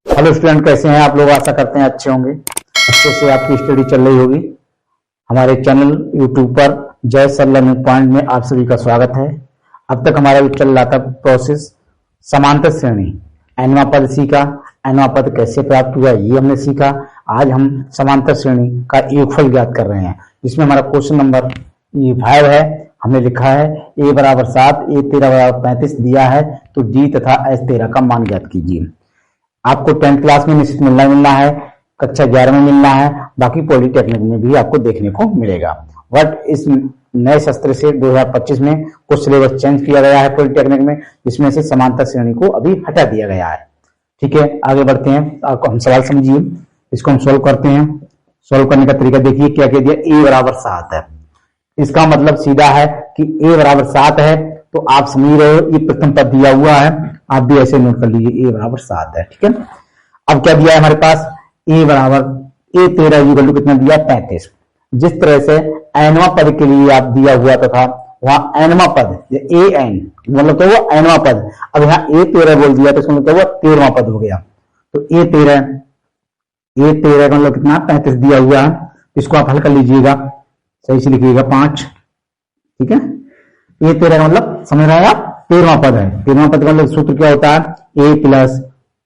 Hello student, कैसे हैं आप लोग? आशा करते हैं अच्छे होंगे, अच्छे से आपकी स्टडी चल रही होगी। हमारे चैनल यूट्यूब पर जय सर लर्निंग पॉइंट में आप सभी का स्वागत है। अब तक हमारा जो चल रहा था प्रोसेस समांतर श्रेणी, एनवा पद सीखा, एनवा पद कैसे प्राप्त हुआ ये हमने सीखा। आज हम समांतर श्रेणी का योगफल ज्ञात कर रहे हैं, जिसमें हमारा क्वेश्चन नंबर 5 है। हमने लिखा है a बराबर 7, a 13 बराबर 35 दिया है, तो d तथा s 13 का मान ज्ञात कीजिए। आपको 10th क्लास में निश्चित मिलना है, कक्षा 11 में मिलना है, बाकी पॉलिटेक्निक में भी आपको देखने को मिलेगा। बट इस नए सत्र से 2025 में कुछ सिलेबस चेंज किया गया है पॉलिटेक्निक में, जिसमें से समांतर श्रेणी को अभी हटा दिया गया है। ठीक है, आगे बढ़ते हैं। आपको हम सवाल समझिए, इसको हम सोल्व करते हैं। सोल्व करने का तरीका देखिए, क्या कह दिया, a बराबर 7 है। इसका मतलब सीधा है कि a बराबर 7 है, तो आप समझ रहे हो ये प्रथम पद दिया हुआ है, आप भी ऐसे नोट कर लीजिए a बराबर 7 है। ठीक है, अब क्या दिया है हमारे पास, a बराबर a 13 इक्वल टू कितना दिया, 35। जिस तरह से एनवा पद के लिए आप दिया हुआ था वहां एनवा पद a n मतलब तो वो एनवा पद, अब यहाँ a 13 बोल दिया तो इसका मतलब वो 13वां पद हो गया। तो a 13 मतलब कितना, 35 दिया हुआ है। इसको आप हल कर लीजिएगा, सही से लिखिएगा 5। ठीक है, a 13 का मतलब समझ रहे हैं आप, 13वां पद है। 13वां पद का मतलब सूत्र क्या होता है, a plus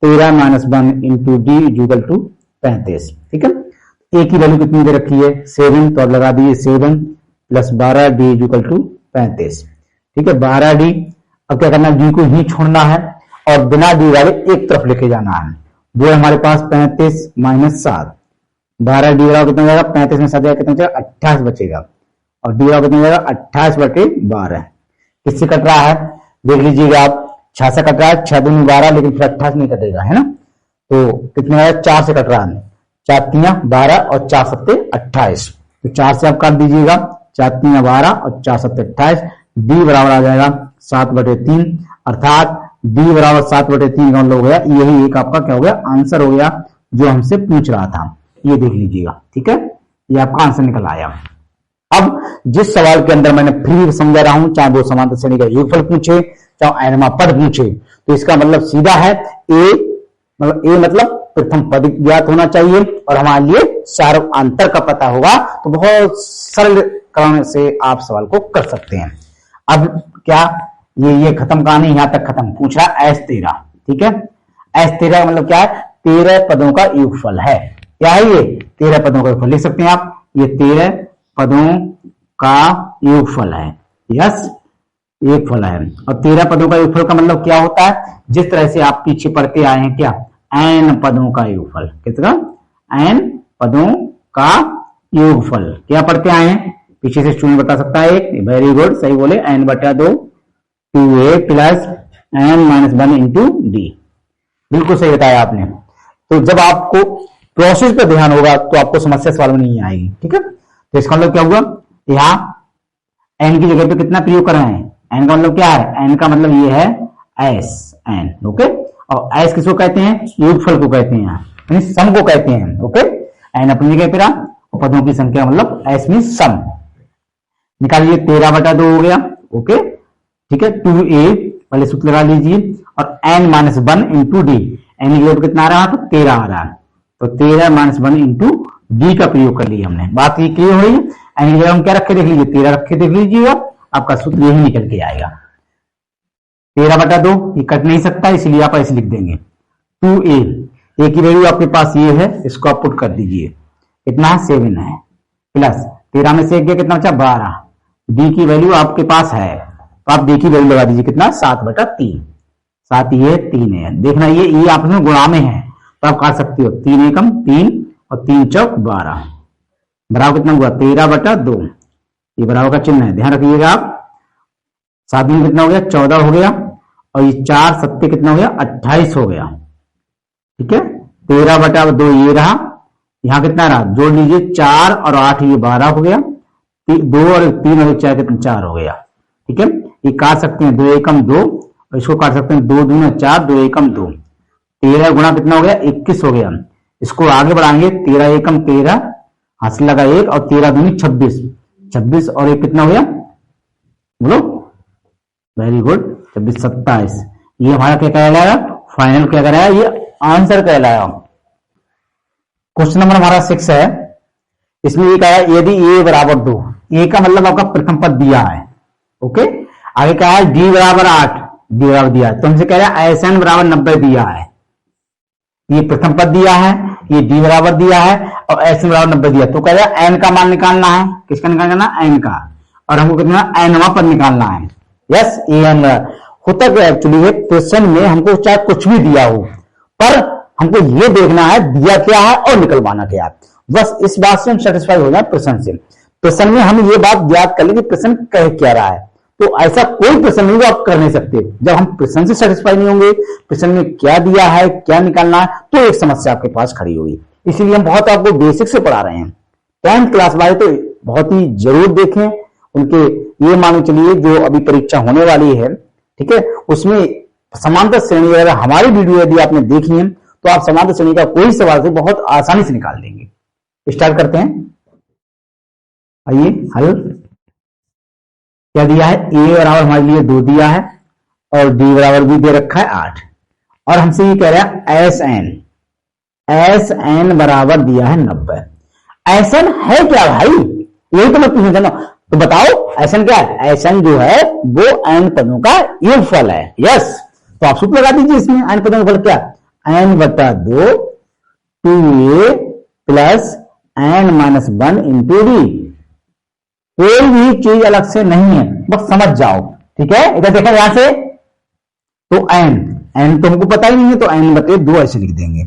13 minus 1 into D equal to 35। ठीक है, a की वैल्यू कितनी दे रखी है, 7, तो अब लगा दीजिए 7 प्लस 12 डी इक्वल टू 35। ठीक है, 12 डी। अब क्या करना है, डी को ही छोड़ना है और बिना डी वाले एक तरफ लेके जाना है। वो है हमारे पास 35 माइनस 7, 12 डी वाला कितना जाएगा, 35 में 7 कितना जाएगा, 28 बचेगा, और डी वाला कितना जाएगा, 28/12। किससे कट रहा है देख लीजिएगा आप, 6 से कट रहा है, 6 दूनी 12, लेकिन फिर 28 नहीं कटेगा, है ना। तो कितना है, 4 से कट रहा है, 4 3 12 और 4 7 28। तो 4 से आप काट दीजिएगा, 4 3 12 और 4 7 28। डी बराबर आ जाएगा 7/3, अर्थात डी बराबर 7/3 का मतलब हो गया, यही एक आपका क्या हो गया, आंसर हो गया जो हमसे पूछ रहा था। ये देख लीजिएगा। ठीक है, ये आपका आंसर निकल आया। अब जिस सवाल के अंदर मैंने फ्री समझा रहा हूं, चाहे वो समांतर श्रेणी का योगफल पूछे, चाहे एनवा पद पूछे, तो इसका मतलब सीधा है ए मतलब प्रथम पद ज्ञात होना चाहिए, और हमारे लिए सार्वआंतर का पता होगा, तो बहुत सरल क्रम से आप सवाल को कर सकते हैं। अब क्या ये खत्म कहानी यहां तक खत्म, पूछ रहा है S13। ठीक है, S13 मतलब क्या है, 13 पदों का योगफल है। क्या है ये, 13 पदों का योगफल लिख सकते हैं आप, ये 13 पदों का योगफल है। यस, योगफल है। और 13 पदों का योगफल का मतलब क्या होता है, जिस तरह से आप पीछे पढ़ते आए हैं, क्या, n पदों का योगफल। कितना, n पदों का योगफल क्या पढ़ते आए हैं, पीछे से स्टूडेंट बता सकता है, वेरी गुड, सही बोले, n/2 2a plus n minus 1 into D, बिल्कुल सही बताया आपने। तो जब आपको प्रोसेस पर ध्यान होगा तो आपको समस्या सवाल में नहीं आएगी। ठीक है, तो इसका मतलब क्या हुआ, यहाँ n की जगह पे कितना प्रयोग कर रहे हैं, n का मतलब क्या है, n का मतलब ये है Sn। ओके, और S किसको कहते हैं, योगफल को कहते हैं, यानी सम को कहते हैं। ओके, n अपनी जगह पे रहा, और पदों की संख्या मतलब S में सम। निकालिए, 13/2 हो गया। ओके, ठीक है, 2a पहले सूत्र लगा लीजिए, और n minus 1 into D, n की जगह पे कितना आ रहा है, तो 13 आ रहा है, तो 13 माइनस 1 इंटू डी का प्रयोग कर लिया हमने। बात ये क्लियर हुई, एन की जगह हम क्या रखे देख लीजिए, 13 रखे देख लीजिएगा, आपका सूत्र यही निकल के आएगा। 13/2 ये कट नहीं सकता, इसलिए आप ऐसे लिख देंगे। 2a की वैल्यू आपके पास ये है, इसको आप पुट कर दीजिए, कितना 7 है, प्लस 13 में से एक गया, कितना बचा 12। डी की वैल्यू आपके पास है, तो आप डी की वैल्यू लगा दीजिए, कितना 7/3, 7 ये 3 है। देखना ये आपस में गुणा में है, तो आप काट सकते हो, 3 एकम 3 और 3 चौक 12, बराबर कितना हुआ, 13/2। ये बराबर का चिन्ह है, ध्यान रखिएगा आप। 7 में कितना हो गया, 14 हो गया, और ये 4 7 कितना हो गया, 28 हो गया। ठीक है, 13/2 ये रहा, यहां कितना रहा, जोड़ लीजिए, 4 और 8 ये 12 हो गया, 2 और 3 और 4 कितना 4 हो गया। ठीक है, ये काट सकते हैं, 2 एकम 2, और इसको काट सकते हैं 2 दूना 4, 2 एकम 2, 13 गुणा कितना हो गया, 21 हो गया। इसको आगे बढ़ाएंगे, 13 एकम 13, हाथ से लगा 1, और 13 दूनी 26, 26 और 1 कितना हो गया, बोलो, वेरी गुड, 26 27। ये हमारा क्या कहलाएगा, फाइनल क्या कराया, ये आंसर कहलाया। क्वेश्चन नंबर हमारा 6 है। इसमें ये कहा है यदि ए बराबर 2, ए का मतलब आपका प्रथम पद दिया है। ओके, आगे कहा है डी बराबर 8, डी बराबर दिया है, तो हमसे कह रहा है एस एन बराबर 90 दिया है। ये प्रथम पद दिया है, ये डी बराबर दिया है और एस एन बराबर 90 दिया, तो कह रहा है एन का मान निकालना है। किसका निकालना? एन का। और हमको कितना एनवा पद निकालना है। यस, ए एन होता क्या एक्चुअली है, क्वेश्चन में हमको चाहे कुछ भी दिया हो, पर हमको ये देखना है दिया क्या है और निकलवाना क्या है। बस इस बात से हम सेटिस्फाई हो जाए प्रश्न से। प्रश्न में हम ये बात याद कर ले कि प्रश्न कह क्या रहा है। तो ऐसा कोई प्रश्न नहीं जो आप कर नहीं सकते जब हम प्रश्न से सेटिस्फाई नहीं होंगे, प्रश्न में क्या दिया है क्या निकालना है, तो एक समस्या आपके पास खड़ी होगी। इसीलिए हम बहुत आपको बेसिक से पढ़ा रहे हैं। 10th क्लास वाले तो बहुत ही जरूर देखें। उनके ये मान चलिए जो अभी परीक्षा होने वाली है, ठीक है, उसमें समांतर श्रेणी अगर हमारी वीडियो यदि आपने देखी है तो आप समांतर श्रेणी का कोई सवाल से बहुत आसानी से निकाल देंगे। स्टार्ट करते हैं। आइए हल क्या दिया है, ए बराबर हमारे लिए 2 दिया है और डी बराबर भी दे रखा है 8, और हमसे ये कह रहा है एस एन बराबर दिया है 90। एस एन है क्या भाई, यही तो मैं पूछना चाहता हूं। तो बताओ एस एन क्या है? एस एन जो है वो एन पदों का योगफल है। यस, तो आप सूत्र लगा दीजिए इसमें। एन पदों का फल क्या? एन बटा 2 2a plus N minus 1 into D. कोई भी चीज अलग से नहीं है, बस समझ जाओ। ठीक है, इधर देखा यहां से, तो एन तो हमको पता ही नहीं है, तो एन बटे 2 ऐसे लिख देंगे।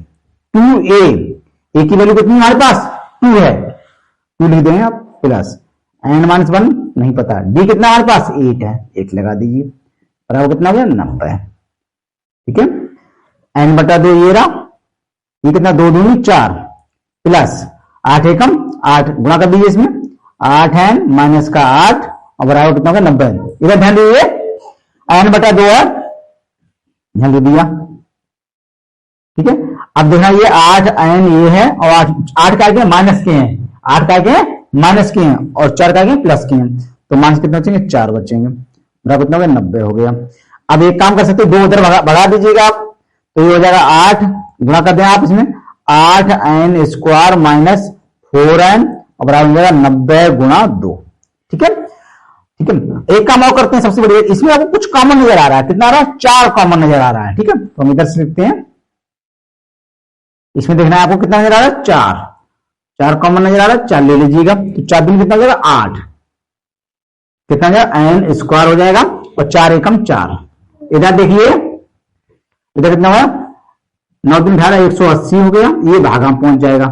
2a की वैल्यू कितनी हमारे पास? 2 है, 2 लिख देंगे आप, प्लस एन माइनस 1 नहीं पता, डी कितना हमारे पास 8 है, 8 लगा दीजिए, बराबर कितना हो गया 90। ठीक है, एन बटा 2 ये रहा, ये कितना 2 दूनी 4 प्लस 8 एकम 8 गुणा कर दीजिए इसमें, 8 एन माइनस का 8 और बराबर कितना होगा 90। इधर ध्यान दीजिए एन बटा 2 है, ध्यान दे दिया। ठीक है, अब देखना ये 8 एन ये है और 8 का आगे माइनस के हैं, 8 का आगे माइनस के हैं और 4 का आगे प्लस के हैं, तो माइनस कितना बचेंगे 4 बचेंगे, बराबर कितना हो गया 90 हो गया। अब एक काम कर सकते हो, 2 उधर बढ़ा दीजिएगा आप, तो ये हो जाएगा 8 गुणा कर दें आप इसमें, 8 एन स्क्वायर माइनस 4 एन और बराबर हो जाएगा 90 गुणा 2। ठीक है, ठीक है, एक काम और करते हैं। सबसे बढ़िया इसमें आपको कुछ कॉमन नजर आ रहा है, कितना आ रहा है 4 कॉमन नजर आ रहा है। ठीक है, तो हम इधर से लिखते हैं, इसमें देखना है आपको कितना नजर आ रहा है 4 कॉमन नजर आ रहा है, 4 ले लीजिएगा, तो 4 दिन कितना हो जाएगा 8, कितना जाएगा एन स्क्वायर हो जाएगा और 4 एकम 4। इधर देखिए इधर कितना हुआ 9 दिन 18 180 हो गया, ये भागा पहुंच जाएगा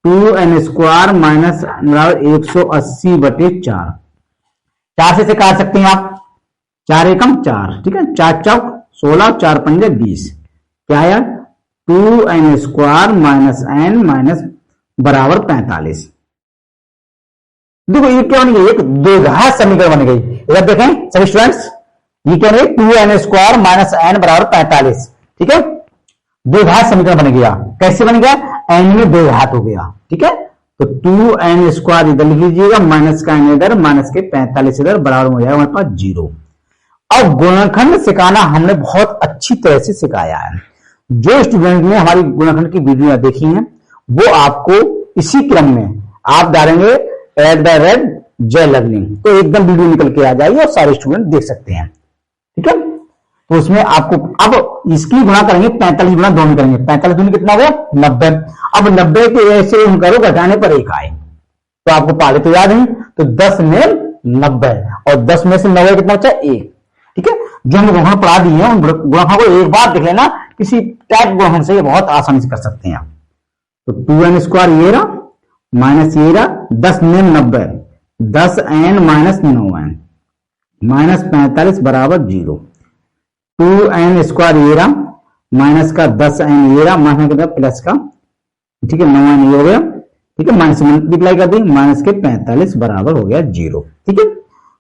2 एन स्क्वायर माइनस 180 बटे 4, 4 से काट सकते हैं आप, 4 एकम 4। ठीक है, 4 चौक 16, 4 पंजे 20, क्या है 2 N square minus N minus बराबर 45। देखो ये क्या बन गई, एक द्विघात समीकरण बन गई। इधर देखें सभी स्टूडेंट्स, ये क्या है 2 एन स्क्वायर माइनस एन बराबर 45। ठीक है, द्विघात समीकरण बन गया। कैसे बन गया? एन में द्विघात हो गया। ठीक है, तो 2 एन स्क्वायर इधर लिख लीजिएगा, माइनस का एन इधर, माइनस के 45 इधर, बराबर हो जाएगा हमारे पास 0। अब गुणनखंड सिखाना हमने बहुत अच्छी तरह से सिखाया है। जो स्टूडेंट ने हमारी गुणनखंड की वीडियो देखी है वो आपको इसी क्रम में आप डालेंगे @red जय लर्निंग, तो एकदम वीडियो निकल के आ जाएगी और सारे स्टूडेंट देख सकते हैं। ठीक है, तो उसमें आपको अब इसकी गुणा करेंगे 45 गुणा 2 में करेंगे, 45 दूनी कितना हो गया 90। अब 90 के ऐसे हम करो घटाने पर 1 आए, तो आपको पहले तो याद है, तो 10 में 90 और 10 में से 90 कितना बचा 1। ठीक है, जो हम गुणनखंड पढ़ा दिए हैं उन गुणनखंड को एक बार देख लेना, किसी टाइप गुणनखंड से ये बहुत आसानी से कर सकते हैं। तो 2 एन स्क्वायर ये रहा माइनस ये रहा, 10 में 90, 10 एन माइनस 9 एन माइनस 45 बराबर 0। 2 एन स्क्वायर ये रहा माइनस का 10 एन ये रहा, माइनस प्लस का, ठीक है 9 एन ये हो गया। ठीक है, माइनस मल्टीप्लाई कर देंगे, माइनस के 45 बराबर हो गया 0। ठीक है,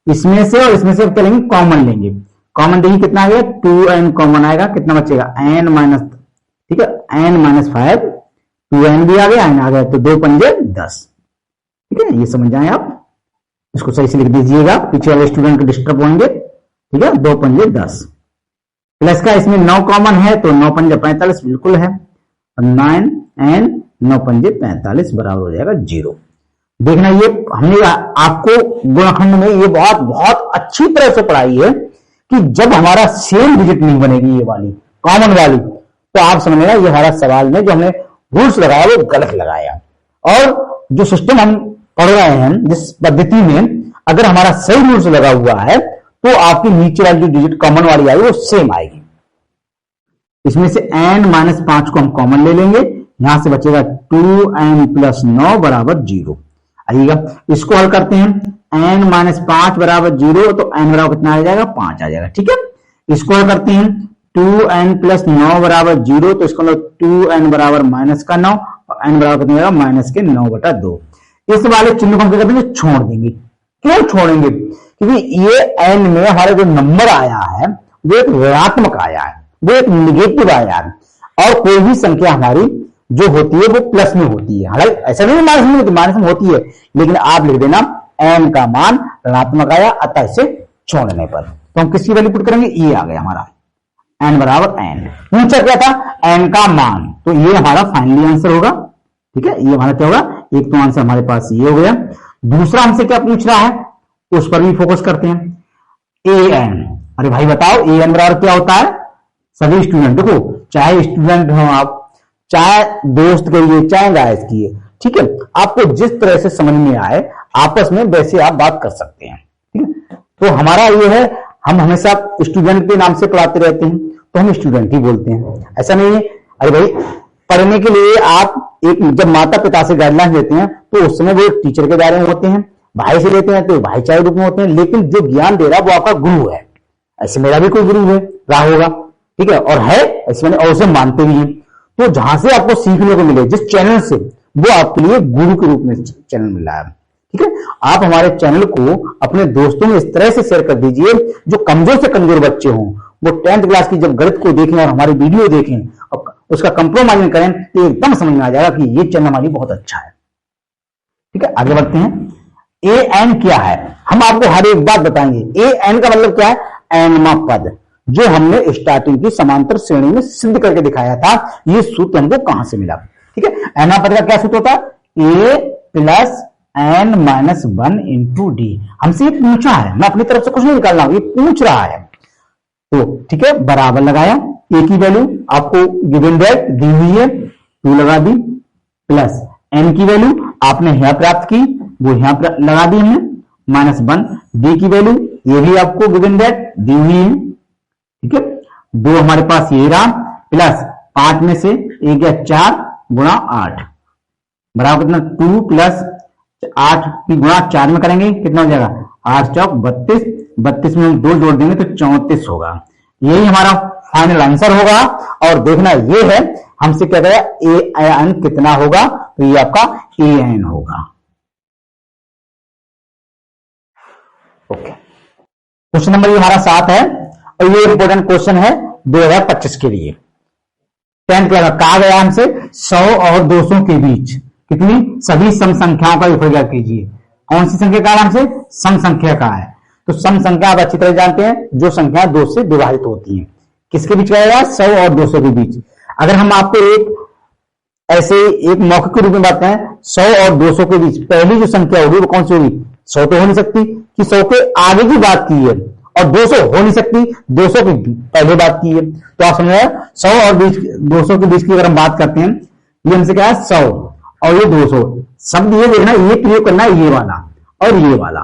इसमें से और इसमें से चलेंगे कॉमन लेंगे, कॉमन देखिए कितना आ गया 2 एन कॉमन आएगा, कितना बचेगा एन माइनस, ठीक है एन माइनस 5, 2 एन भी आ गया, एन आ गया, तो 2 पंजे 10। ठीक है, ये समझ जाए आप, इसको सही से लिख दीजिएगा, पीछे वाले स्टूडेंट को डिस्टर्ब होंगे। ठीक है, 2 पंजे 10। प्लस का इसमें 9 कॉमन है तो 9 पंजे 45 बिल्कुल है, 9 एंड 9 पंजे 45 बराबर हो जाएगा 0। देखना ये हमने आपको गुणनखंड में ये बहुत बहुत अच्छी तरह से पढ़ाई है कि जब हमारा सेम डिजिट नहीं बनेगी ये वाली कॉमन वाली, तो आप समझ लेना ये हमारा सवाल में जो हमने रूल्स लगाया वो गलत लगाया। और जो सिस्टम हम पढ़ रहे हैं जिस पद्धति में अगर हमारा सही रूल्स लगा हुआ है तो आपकी नीचे वाली जो डिजिट कॉमन वाली आई वो सेम आएगी। इसमें से n-5 को हम कॉमन ले लेंगे, यहां से बचेगा 2n + 9 बराबर 0 आइएगा। इसको हल करते हैं, n-5 बराबर 0 तो n बराबर कितना आ जाएगा 5 आ जाएगा, ठीक है। इसको हल करते हैं 2n + 9 बराबर 0 तो इसका मतलब 2n बराबर -9 और n बराबर कितना आएगा -9/2। इस वाले चिन्ह को हम क्या करेंगे छोड़ देंगे। क्यों छोड़ेंगे? क्योंकि ये n में हमारा जो नंबर आया है वो एक ऋणात्मक आया है, वो एक निगेटिव आया है, और कोई भी संख्या हमारी जो होती है वो प्लस में होती है। हालांकि ऐसा नहीं माइनस में होती, माइनस में होती है, लेकिन आप लिख देना n का मान ऋणात्मक आया, अतः इसे छोड़ने पर तो हम किसकी वैल्यू पुट करेंगे, ये आ गया हमारा n बराबर n। पूछा क्या था n का मान, तो ये हमारा फाइनली आंसर होगा, ठीक है। ये हमारा क्या होगा, एक तो आंसर हमारे पास ये हो गया। दूसरा हमसे क्या पूछ रहा है उस पर भी फोकस करते हैं। an, अरे भाई बताओ an बराबर क्या होता है। सभी स्टूडेंट देखो, चाहे स्टूडेंट हो आप, चाहे दोस्त कहिए, चाहे गाइस किए, ठीक है, आपको जिस तरह से समझ में आए आपस में वैसे आप बात कर सकते हैं, ठीक है। तो हमारा ये है, हम हमेशा स्टूडेंट के नाम से पढ़ाते रहते हैं तो हम स्टूडेंट ही बोलते हैं, ऐसा नहीं है। अरे भाई पढ़ने के लिए आप एक जब माता पिता से गाइडलाइन लेते हैं तो उस समय वो एक टीचर के दायरे में होते हैं, भाई से लेते हैं तो भाईचारे रूप में होते हैं, लेकिन जो ज्ञान दे रहा है वो आपका गुरु है। ऐसे मेरा भी कोई गुरु है रहा होगा, ठीक है, और है ऐसे मैंने और उसे मानते भी हैं। तो जहां से आपको सीखने को मिले जिस चैनल से, वो आपके लिए गुरु के रूप में चैनल मिला है, ठीक है। आप हमारे चैनल को अपने दोस्तों में इस तरह से शेयर कर दीजिए जो कमजोर से कमजोर बच्चे हों, वो 10th क्लास की जब गणित को देखें और हमारी वीडियो देखें और उसका कंप्रोमाइज करें तो एकदम समझ में आ जाएगा कि ये चैनल हमारी बहुत अच्छा है, ठीक है। आगे बढ़ते हैं। an क्या है, हम आपको हर एक बात बताएंगे। an का मतलब क्या है, nवां पद, जो हमने स्टार्टिंग की समांतर श्रेणी में सिद्ध करके दिखाया था। ये सूत्र हमको कहां से मिला, ठीक है। nवां पद का क्या सूत्र होता है, a + n-1 × d। हमसे ये पूछा है, मैं अपनी तरफ से कुछ नहीं निकाल रहा हूं, ये पूछ रहा है, तो ठीक है बराबर लगाया। a की वैल्यू आपको गिवन दैट दी हुई है 2 लगा दी, प्लस n की वैल्यू आपने यहां प्राप्त की वो यहां लगा दी हमने -1, d की वैल्यू ये भी आपको गिवन दैट दी हुई है, ठीक है। 2 हमारे पास ये रहा, प्लस 5 में से 1 गया 4 गुणा 8 बराबर कितना 2 प्लस 8 की गुणा 4 में करेंगे कितना हो जाएगा 8 चौक 32, 32 में हम 2 जोड़ देंगे तो 34 होगा। यही हमारा फाइनल आंसर होगा। और देखना ये है हमसे क्या कहेगा an कितना होगा, तो ये आपका an होगा। ओके, क्वेश्चन नंबर ये हमारा 7 है और ये इंपॉर्टेंट क्वेश्चन है 2025 के लिए। 10th क्लास में कहा गया हमसे 100 और 200 के बीच कितनी सभी सम संख्याओं का विफल ज्ञात कीजिए। कौन सी संख्या का नाम से, सम संख्या का है। तो सम संख्या आप अच्छी तरह जानते हैं, जो संख्या 2 से विभाजित होती है। किसके बीच कहेगा, 100 और 200 के बीच। अगर हम आपको एक ऐसे एक मौखिक के रूप में बात करें 100 और 200 के बीच पहली जो संख्या होगी वो कौन सी होगी, 100 तो हो नहीं सकती कि 100 के आगे की बात की है, और 200 हो नहीं सकती 200 की पहले बात की है। तो आप समझ 100 और 200 के बीच की अगर हम बात करते हैं, ये हमसे क्या है 100 और ये 200, शब्द ये देखना, ये प्रयोग करना है, ये वाला और ये वाला,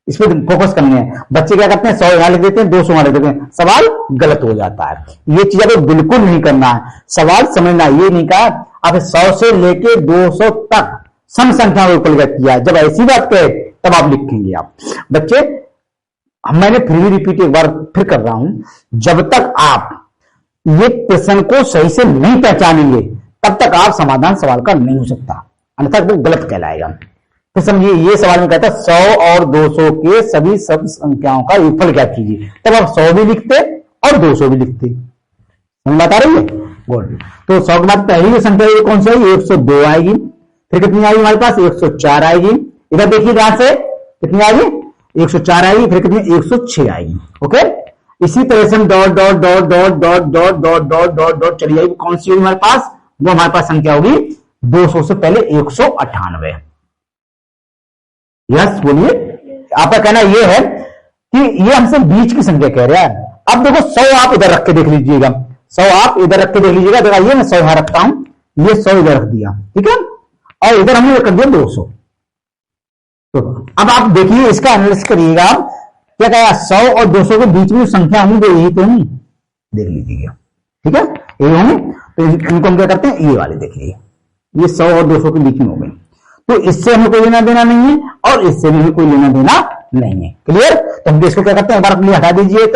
इस पर फोकस करने हैं। बच्चे क्या करते हैं 100 यहां लिख देते हैं 200 वहां लिख देते हैं, सवाल गलत हो जाता है। ये चीज आपको बिल्कुल नहीं करना है, सवाल समझना। ये नहीं कहा आप 100 से लेके 200 तक सम संख्या में विफल ज्ञात किया, जब ऐसी बात कहे तब आप लिखेंगे। आप बच्चे, मैंने फिर भी रिपीट एक बार फिर कर रहा हूं, जब तक आप ये प्रश्न को सही से नहीं पहचानेंगे तब तक आप समाधान सवाल का नहीं हो सकता, अन्यथा वो गलत कहलाएगा। तो समझिए ये सवाल में कहता है 100 और 200 के सभी सब संख्याओं का विफल ज्ञात कीजिए, तब आप 100 भी लिखते और 200 भी लिखते। समझ बात आ रही है, गुड। तो 100 के बाद पहली जो संख्या है कौन सी आएगी, 102 आएगी। फिर कितनी आएगी हमारे पास, 104 आएगी। इधर देखिए यहां से कितनी आएगी, 104 आएगी। फिर कितनी, 106 आएगी। ओके, इसी तरह से हम dot dot dot dot dot dot dot dot dot dot चली जाएगी। कौन सी होगी हमारे पास? वो हमारे पास संख्या होगी 200 से पहले 198। यस बोलिए। आपका कहना यह है कि ये हमसे बीच की संख्या कह रहा है। अब देखो 100 आप इधर रख के देख लीजिएगा, 100 आप इधर रख के देख लीजिएगा। देखा ये मैं 100 यहां रखता हूं, ये 100 इधर रख दिया, ठीक है, और इधर हमने रख दिया 200। तो अब आप देखिए इसका एनालिसिस करिएगा, क्या कहेगा 100 और 200 के बीच में संख्या होंगी तो यही तो नहीं, देख लीजिएगा, ठीक है, ये होंगे। तो इनको हम क्या करते हैं, ये वाले देखिए, ये 100 और 200 के बीच में हो गए, तो इससे हमें कोई लेना देना नहीं है और इससे भी कोई लेना देना नहीं है। क्लियर? तो हम इसको क्या करते हैं, एक बार अपने हटा दीजिए,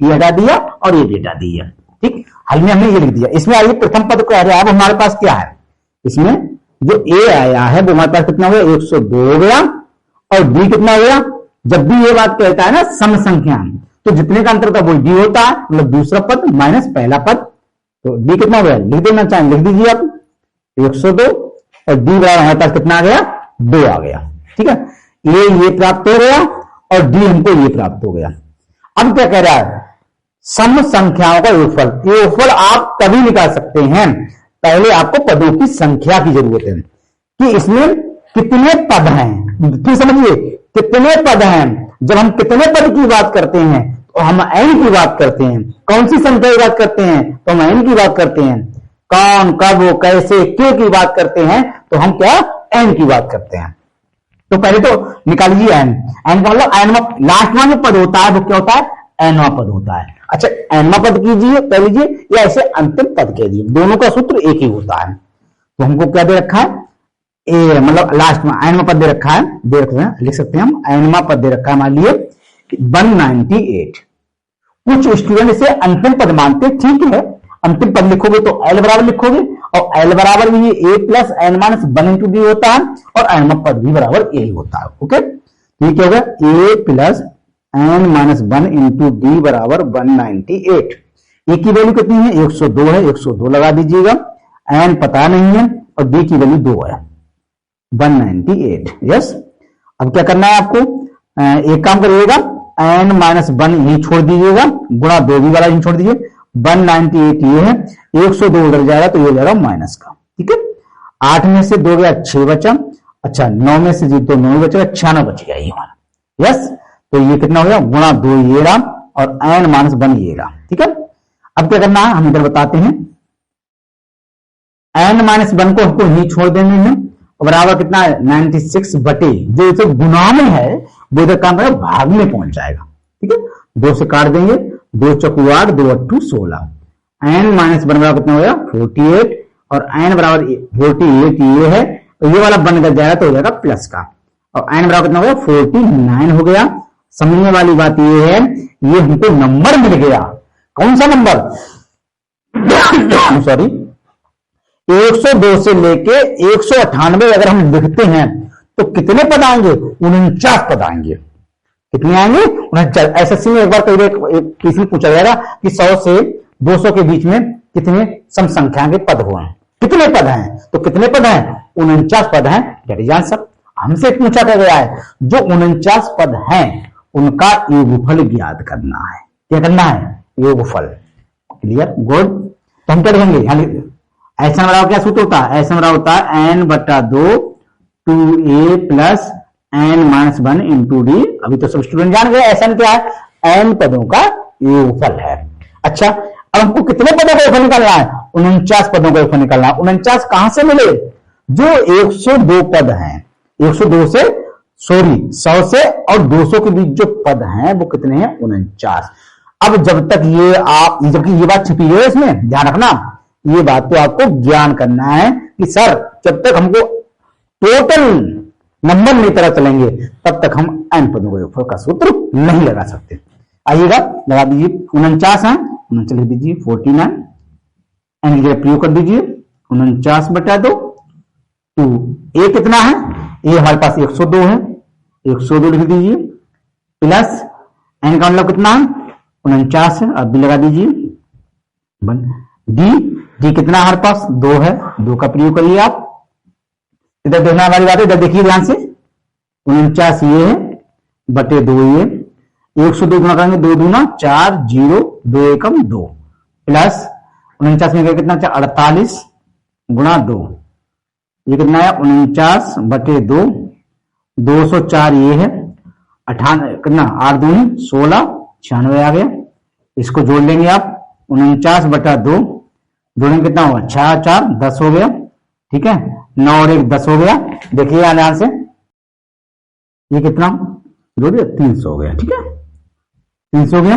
ये हटा दिया और ये भी हटा दिया, ठीक। हल में हमने ये लिख दिया। इसमें आइए प्रथम पद को अब हमारे पास क्या है, इसमें जो ए आया है वो हमारे पास कितना हो गया, 102 हो गया, और डी कितना हो गया। जब भी ये बात कहता है ना सम संख्या, तो जितने का अंतर था वो डी होता है, मतलब दूसरा पद माइनस पहला पद। तो डी कितना हो गया, लिख देना चाहें लिख दीजिए आप, 102, और डी बराबर हमारे पास कितना आ गया, 2 आ गया, ठीक है। ये प्राप्त हो गया और डी हमको ये प्राप्त हो गया। अब क्या कह रहा है, सम संख्याओं का योगफल। योगफल आप तभी निकाल सकते हैं, पहले आपको पदों की संख्या की जरूरत है कि इसमें कितने पद हैं। फिर समझिए कितने पद हैं। जब हम कितने पद की बात करते हैं तो हम एन की बात करते हैं। कौन सी संख्या की बात करते हैं, तो हम एन की बात करते हैं। कौन, कब, कैसे, क्यों की बात करते हैं तो हम क्या, एन की बात करते हैं। तो पहले तो निकाल लीजिए एन। एन का मतलब एन लास्ट में जो पद होता है वो क्या होता है, एनवा पद होता है। अच्छा एनवा पद कीजिए कह लीजिए, या ऐसे अंतिम पद कह दीजिए, दोनों का सूत्र एक ही होता है। तो हमको क्या दे रखा है, ए मतलब लास्ट में एनवा पद दे रखा है, दे रखते हैं, लिख सकते हैं हम एनवा पद दे रखा है मान लिए 198। कुछ स्टूडेंट इसे अंतिम पद मानते, ठीक है, अंतिम पद लिखोगे तो एल बराबर लिखोगे, और एल बराबर भी A plus N minus 1 into D होता है, और एनवा पद भी बराबर यही होता है। ओके, ठीक है, होगा A plus N minus 1 into D बराबर 198। ए की वैल्यू कितनी है, 102 है, 102 लगा दीजिएगा, एन पता नहीं है और डी की वैल्यू 2 है, 198। यस, अब क्या करना है आपको, एक काम करिएगा, एन माइनस 1 ही छोड़ दीजिएगा, गुणा 2 भी वाला ही छोड़ दीजिए, 198 ये है, 102 उधर जाएगा तो ये जाएगा माइनस का, ठीक है। 8 में से 2 गया 6 बचा, अच्छा 9 में से 2 9 बचेगा, 96 बच गया ये हमारा। यस, तो ये कितना हो गया, गुणा 2 ये रहा और एन माइनस 1 ये रहा, ठीक है। अब क्या करना है, हम इधर बताते हैं, एन माइनस 1 को हमको ही छोड़ देने हैं, बराबर कितना है 96 बटे जो इसे गुना में है वो इधर काम करेगा भाग में पहुंच जाएगा, ठीक है। 2 से काट देंगे, 2 चौकू 8, 2 अट्ठू 16, एन माइनस 1 बराबर कितना हो गया 48, और एन बराबर 48 ये है, तो ये वाला बन कर जाएगा तो हो जाएगा प्लस का, और एन बराबर कितना हो गया 49 हो गया। समझने वाली बात ये है, ये हमको नंबर मिल गया, कौन सा नंबर सॉरी 102 से लेके 198 अगर हम लिखते हैं तो कितने पद आएंगे, 49 पद आएंगे। कितने आएंगे, 49। एसएससी में एक बार किसी में पूछा जाएगा कि 100 से 200 के बीच में कितने सम संख्या के पद हुए हैं, कितने पद हैं, तो कितने पद हैं, 49 पद हैं। That is answer. हमसे पूछा गया है जो 49 पद हैं उनका योगफल ज्ञात करना है। क्या करना है, योगफल। Clear, good. तो हम क्या लिखेंगे, ऐसा बराबर क्या सूत्र होता है, ऐसा बराबर होता है एन बटा 2 2a plus N minus 1 into D. अभी तो सब स्टूडेंट जान गए ऐसा क्या है, एन पदों का योगफल है। अच्छा अब हमको कितने पदों का योगफल निकालना है, 49 पदों का योगफल निकालना है। 49 कहां से मिले, जो 102 पद हैं, 102 से 100 से और 200 के बीच जो पद हैं वो कितने हैं, 49। अब जब तक ये आप जबकि ये बात छिपी है इसमें, ध्यान रखना, ये बात तो आपको ज्ञान करना है कि सर जब तक हमको टोटल नंबर नहीं पता चलेंगे तब तक हम एन पदों के योगफल का सूत्र नहीं लगा सकते। आइएगा लगा दीजिए, 49 है, 49 लिख दीजिए, 49 एन की जगह प्रयोग कर दीजिए, 49 बटा 2 टू ए कितना है, ए हमारे पास 102 है, 102 लिख दीजिए, प्लस एन का मतलब कितना है 49 है, अब भी लगा दीजिए, डी कितना हमारे पास 2 है, 2 का प्रयोग करिए आप। इधर देखने वाली बात है, इधर देखिए ध्यान से, 49 ये है बटे 2 ये, 102 गुना करेंगे, 2 दूना 4, 0, 2 एकम 2, प्लस 49 में कितना 48 गुना 2, ये कितना है 49/2, 204 ये है, 98 कितना 8 दूनी 16, 96 आ गया। इसको जोड़ लेंगे आप, 49/2 जोड़ेंगे कितना होगा 6 4 10 हो गया, ठीक है, 9 और 1 10 हो गया। देखिए ध्यान से, ये कितना जोड़िए 300 हो गया, ठीक है, 300 हो गया।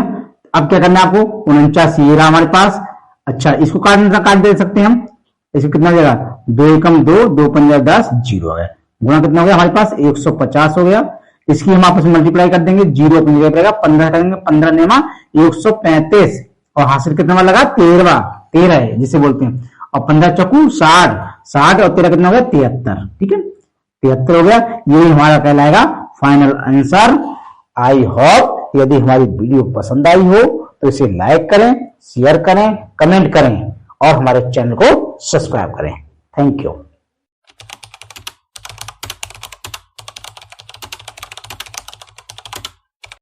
अब क्या करना है आपको, 49 ये रहा हमारे पास। अच्छा, इसको काट दे सकते हैं हम, इसको कितना हो जाएगा 2 एकम 2, 2 पंजा 10, 0 हो गया, गुणा कितना हो गया हमारे पास 150 हो गया। इसकी हम आपस में मल्टीप्लाई कर देंगे, 0 अपनी जगह रहेगा, 15 करेंगे, 15 नेमा 135, और हासिल कितना लगा 13 है जिसे बोलते हैं, और 15 चौकू 60, 60 और 13 कितना हो गया 73, ठीक है, 73 हो गया। ये हमारा कहलाएगा फाइनल आंसर। आई होप यदि हमारी वीडियो पसंद आई हो तो इसे लाइक करें, शेयर करें, कमेंट करें और हमारे चैनल को सब्सक्राइब करें। Thank you.